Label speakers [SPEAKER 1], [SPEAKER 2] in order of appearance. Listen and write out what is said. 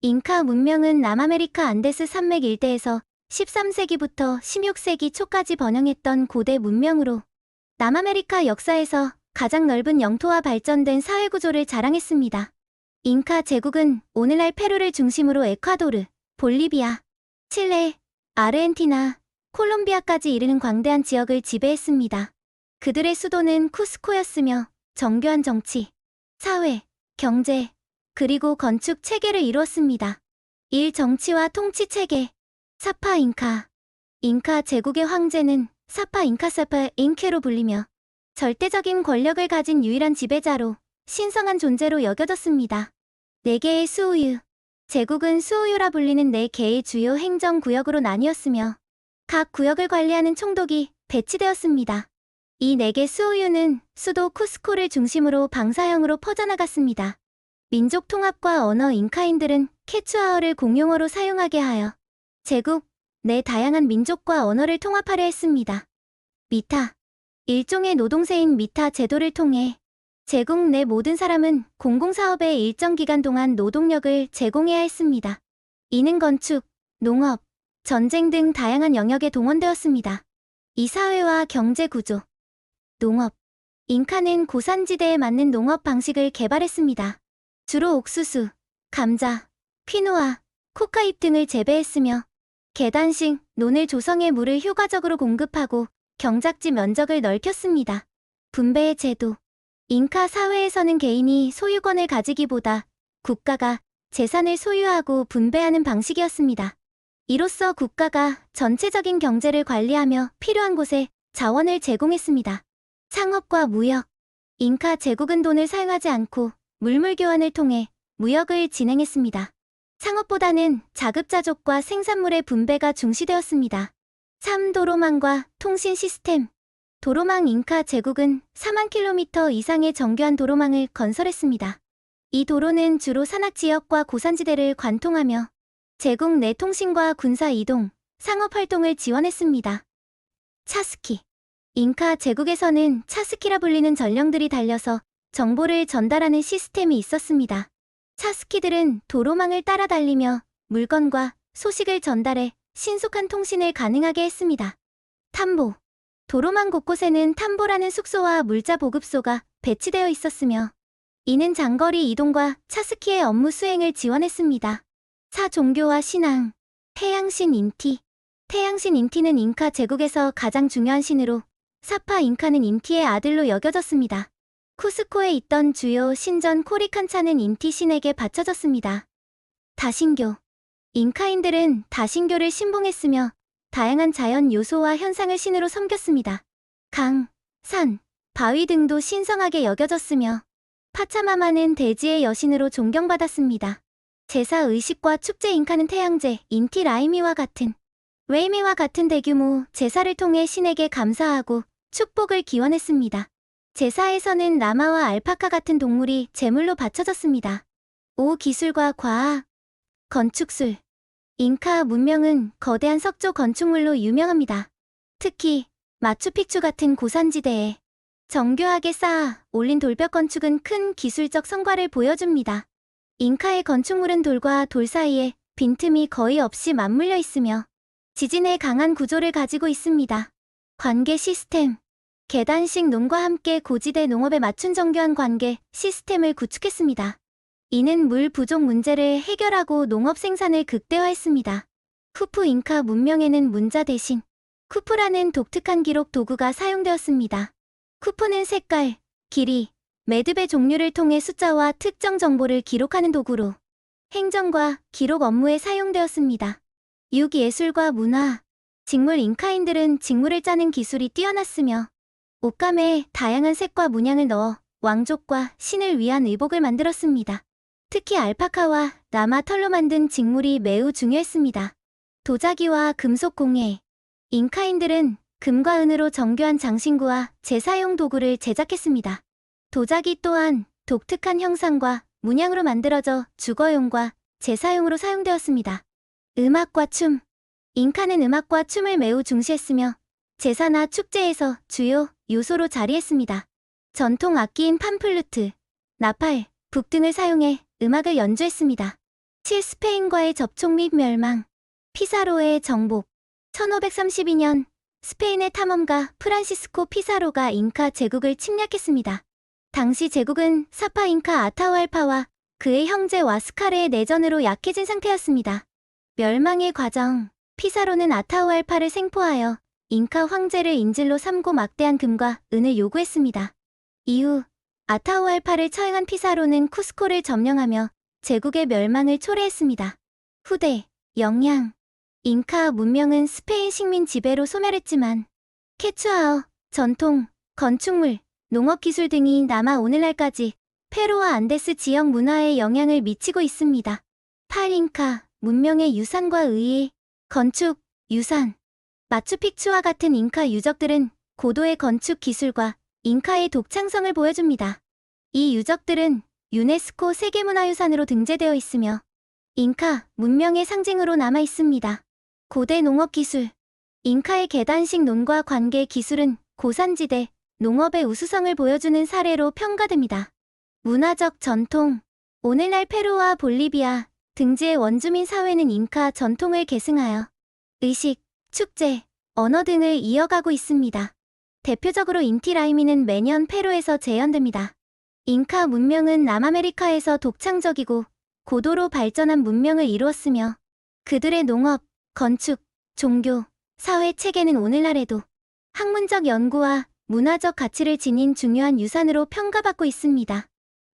[SPEAKER 1] 잉카 문명은 남아메리카 안데스 산맥 일대에서 13세기부터 16세기 초까지 번영했던 고대 문명으로 남아메리카 역사에서 가장 넓은 영토와 발전된 사회구조를 자랑했습니다. 잉카 제국은 오늘날 페루를 중심으로 에콰도르, 볼리비아, 칠레, 아르헨티나, 콜롬비아까지 이르는 광대한 지역을 지배했습니다. 그들의 수도는 쿠스코였으며 정교한 정치, 사회, 경제, 그리고 건축 체계를 이루었습니다. 정치와 통치 체계, 사파 잉카. 잉카 제국의 황제는 사파 잉카사파 잉케로 불리며 절대적인 권력을 가진 유일한 지배자로 신성한 존재로 여겨졌습니다. 4개의 수우유. 제국은 수우유라 불리는 4개의 주요 행정구역으로 나뉘었으며 각 구역을 관리하는 총독이 배치되었습니다. 이 4개 수우유는 수도 쿠스코를 중심으로 방사형으로 퍼져나갔습니다. 민족 통합과 언어 잉카인들은 케추아어를 공용어로 사용하게 하여 제국 내 다양한 민족과 언어를 통합하려 했습니다. 미타. 일종의 노동세인 미타 제도를 통해 제국 내 모든 사람은 공공사업에 일정 기간 동안 노동력을 제공해야 했습니다. 이는 건축, 농업, 전쟁 등 다양한 영역에 동원되었습니다. 이 사회와 경제 구조. 농업. 잉카는 고산지대에 맞는 농업 방식을 개발했습니다. 주로 옥수수, 감자, 퀴노아, 코카잎 등을 재배했으며 계단식 논을 조성해 물을 효과적으로 공급하고 경작지 면적을 넓혔습니다. 분배의 제도. 잉카 사회에서는 개인이 소유권을 가지기보다 국가가 재산을 소유하고 분배하는 방식이었습니다. 이로써 국가가 전체적인 경제를 관리하며 필요한 곳에 자원을 제공했습니다. 상업과 무역. 잉카 제국은 돈을 사용하지 않고 물물교환을 통해 무역을 진행했습니다. 상업보다는 자급자족과 생산물의 분배가 중시되었습니다. 3. 도로망과 통신 시스템. 도로망. 잉카 제국은 4만 킬로미터 이상의 정교한 도로망을 건설했습니다. 이 도로는 주로 산악지역과 고산지대를 관통하며 제국 내 통신과 군사 이동, 상업 활동을 지원했습니다. 차스키. 잉카 제국에서는 차스키라 불리는 전령들이 달려서 정보를 전달하는 시스템이 있었습니다. 차스키들은 도로망을 따라 달리며 물건과 소식을 전달해 신속한 통신을 가능하게 했습니다. 탐보. 도로망 곳곳에는 탐보라는 숙소와 물자 보급소가 배치되어 있었으며 이는 장거리 이동과 차스키의 업무 수행을 지원했습니다. 종교와 신앙. 태양신 인티. 태양신 인티는 잉카 제국에서 가장 중요한 신으로 사파 잉카는 인티의 아들로 여겨졌습니다. 쿠스코에 있던 주요 신전 코리칸차는 인티 신에게 바쳐졌습니다. 다신교. 잉카인들은 다신교를 신봉했으며 다양한 자연 요소와 현상을 신으로 섬겼습니다. 강, 산, 바위 등도 신성하게 여겨졌으며 파차마마는 대지의 여신으로 존경받았습니다. 제사 의식과 축제. 잉카는 태양제, 인티 라이미와 같은 웨이미와 같은 대규모 제사를 통해 신에게 감사하고 축복을 기원했습니다. 제사에서는 라마와 알파카 같은 동물이 제물로 바쳐졌습니다. 기술과 과학. 건축술. 잉카 문명은 거대한 석조 건축물로 유명합니다. 특히 마추픽추 같은 고산지대에 정교하게 쌓아 올린 돌벽 건축은 큰 기술적 성과를 보여줍니다. 잉카의 건축물은 돌과 돌 사이에 빈틈이 거의 없이 맞물려 있으며 지진에 강한 구조를 가지고 있습니다. 관계 시스템. 계단식 논과 함께 고지대 농업에 맞춘 정교한 관계 시스템을 구축했습니다. 이는 물 부족 문제를 해결하고 농업 생산을 극대화했습니다. 쿠프. 잉카 문명에는 문자 대신 쿠프라는 독특한 기록 도구가 사용되었습니다. 쿠프는 색깔, 길이, 매듭의 종류를 통해 숫자와 특정 정보를 기록하는 도구로 행정과 기록 업무에 사용되었습니다. 예술과 문화. 직물. 잉카인들은 직물을 짜는 기술이 뛰어났으며 옷감에 다양한 색과 문양을 넣어 왕족과 신을 위한 의복을 만들었습니다. 특히 알파카와 라마 털로 만든 직물이 매우 중요했습니다. 도자기와 금속 공예. 잉카인들은 금과 은으로 정교한 장신구와 제사용 도구를 제작했습니다. 도자기 또한 독특한 형상과 문양으로 만들어져 주거용과 제사용으로 사용되었습니다. 음악과 춤. 잉카는 음악과 춤을 매우 중시했으며 제사나 축제에서 주요 요소로 자리했습니다. 전통 악기인 판플루트, 나팔, 북 등을 사용해 음악을 연주했습니다. 7. 스페인과의 접촉 및 멸망. 피사로의 정복. 1532년 스페인의 탐험가 프란시스코 피사로가 잉카 제국을 침략했습니다. 당시 제국은 사파 잉카 아타후알파와 그의 형제 와스카레의 내전으로 약해진 상태였습니다. 멸망의 과정. 피사로는 아타후알파를 생포하여 잉카 황제를 인질로 삼고 막대한 금과 은을 요구했습니다. 이후 아타후알파를 처형한 피사로는 쿠스코를 점령하며 제국의 멸망을 초래했습니다. 후대, 영향. 잉카 문명은 스페인 식민 지배로 소멸했지만 케추아어, 전통, 건축물, 농업기술 등이 남아 오늘날까지 페루와 안데스 지역 문화에 영향을 미치고 있습니다. 8. 잉카 문명의 유산과 의의. 건축, 유산. 마추픽추와 같은 잉카 유적들은 고도의 건축 기술과 잉카의 독창성을 보여줍니다. 이 유적들은 유네스코 세계문화유산으로 등재되어 있으며 잉카 문명의 상징으로 남아 있습니다. 고대 농업기술. 잉카의 계단식 논과 관계 기술은 고산지대, 농업의 우수성을 보여주는 사례로 평가됩니다. 문화적 전통. 오늘날 페루와 볼리비아 등지의 원주민 사회는 잉카 전통을 계승하여 의식, 축제, 언어 등을 이어가고 있습니다. 대표적으로 인티라이미는 매년 페루에서 재현됩니다. 잉카 문명은 남아메리카에서 독창적이고 고도로 발전한 문명을 이루었으며 그들의 농업, 건축, 종교, 사회 체계는 오늘날에도 학문적 연구와 문화적 가치를 지닌 중요한 유산으로 평가받고 있습니다.